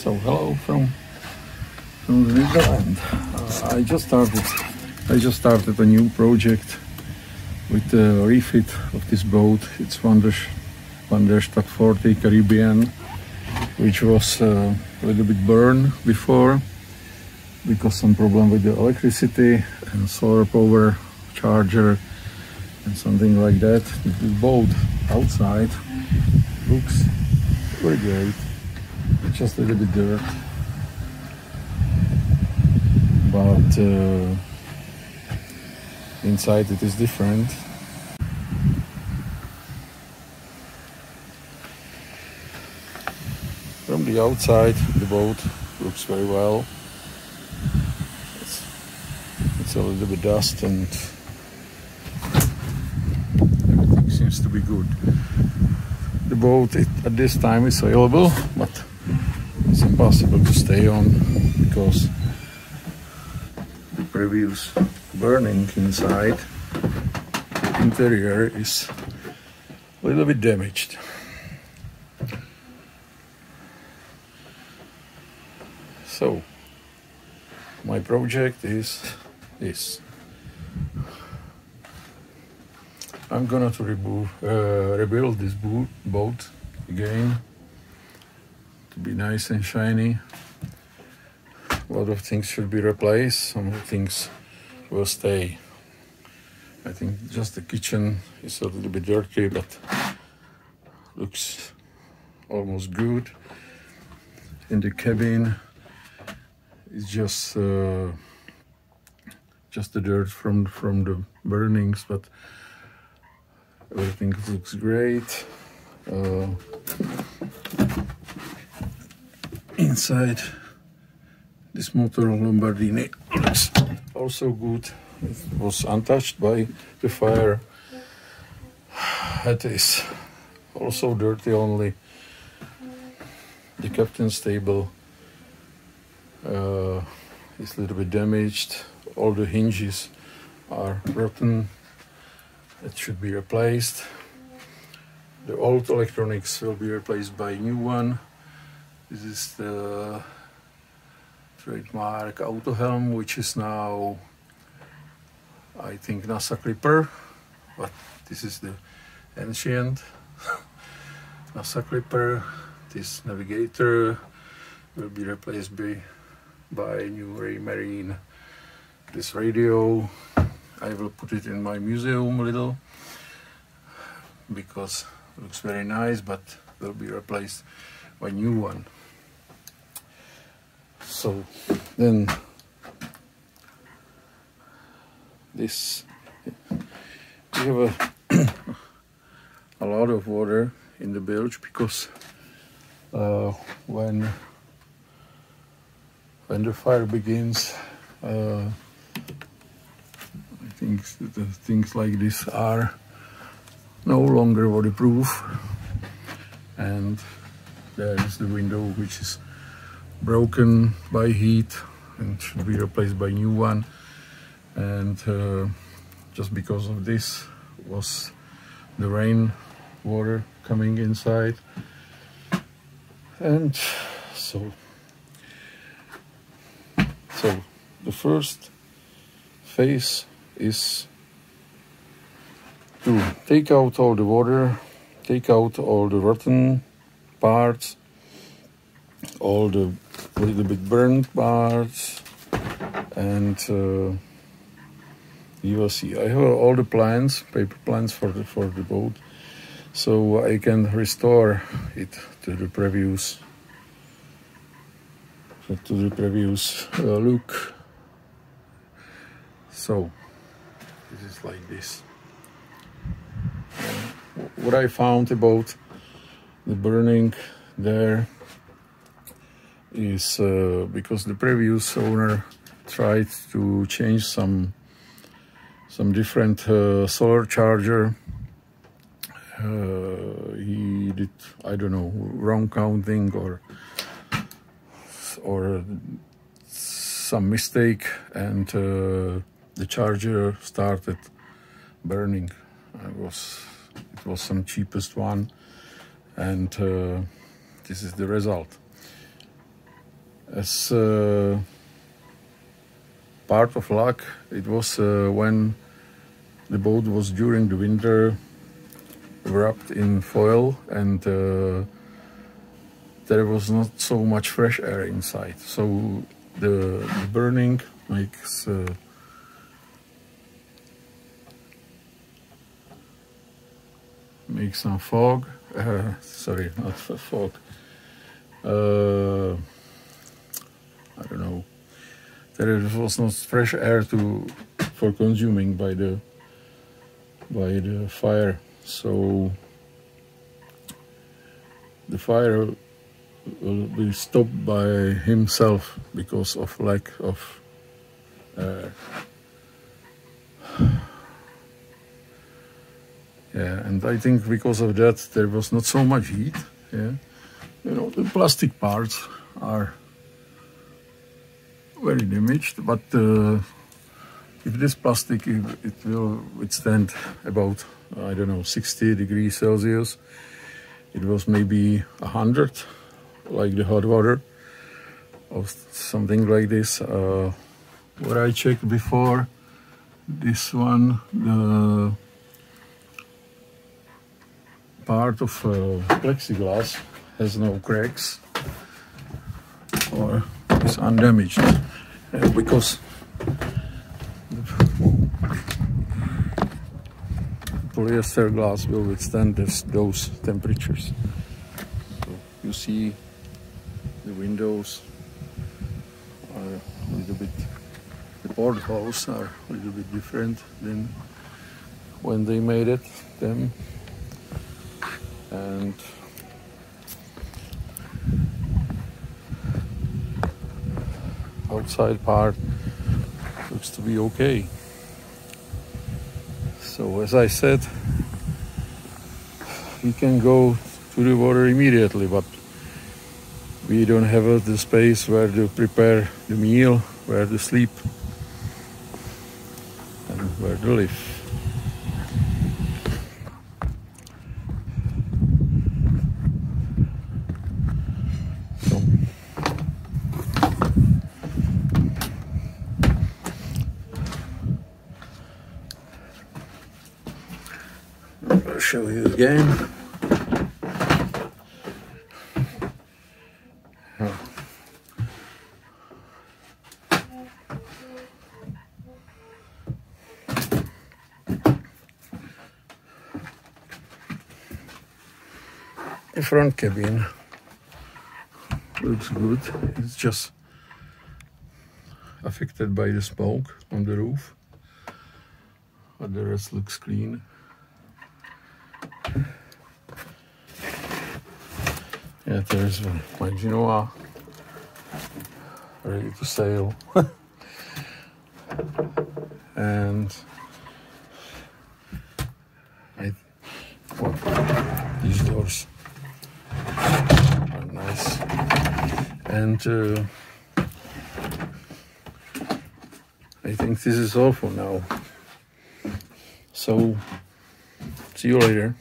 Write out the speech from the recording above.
So hello from the Netherlands. I just started a new project with the refit of this boat. It's Wanderstadt 40 Caribbean, which was a little bit burned before because some problem with the electricity and solar power charger and something like that. The boat outside looks very great. Just a little bit dirt, but inside it is different. From the outside, the boat looks very well. It's a little bit dust and everything seems to be good. The boat at this time is sailable, but it's impossible to stay on because the previous burning inside the interior is a little bit damaged. So my project is this. I'm gonna rebuild this boat again to be nice and shiny. A lot of things should be replaced, some things will stay. I think just the kitchen is a little bit dirty, but looks almost good. In the cabin it's just the dirt from the burnings, but everything looks great. Inside, this motor Lombardini looks also good. It was untouched by the fire. It is also dirty only. The captain's table is a little bit damaged. All the hinges are rotten. It should be replaced. The old electronics will be replaced by a new one. This is the trademark auto helm, which is now, I think, NASA Clipper, but this is the ancient NASA Clipper. This navigator will be replaced by a new Raymarine. This radio, I will put it in my museum a little because it looks very nice, but will be replaced by a new one. So then this, we have a lot of water in the bilge because when the fire begins, I think the things like this are no longer waterproof, and there is the window which is broken by heat and should be replaced by a new one, and just because of this was the rain water coming inside. And so the first phase is to take out all the water, take out all the rotten parts, all the little bit burned parts, and you will see I have all the plans, paper plans for the boat, so I can restore it to the previous look. So this is like this. What I found about the burning there is because the previous owner tried to change some different solar charger. He did, I don't know, wrong counting or some mistake, and the charger started burning. It was some cheapest one, and this is the result. As part of luck, it was when the boat was during the winter wrapped in foil, and there was not so much fresh air inside, so the burning makes some fog. Sorry, not fog. I don't know. There was not fresh air for consuming by the fire, so the fire will be stopped by himself because of lack of air. Yeah, and I think because of that there was not so much heat. Yeah, you know, the plastic parts are very damaged, but if this plastic, it will withstand about, I don't know, 60 degrees Celsius. It was maybe 100, like the hot water, or something like this. What I checked before, this one, the part of plexiglass has no cracks or is undamaged, because polyester glass will withstand those temperatures. So you see the windows are a little bit, the portholes are a little bit different than when they made them. And outside part looks to be okay. So as I said, we can go to the water immediately, but we don't have the space where to prepare the meal, where to sleep, and where to live. I'll show you again. The front cabin looks good. It's just affected by the smoke on the roof, but the rest looks clean. Yeah, there's my Genoa ready to sail. And these doors are nice. And I think this is all for now. So see you later.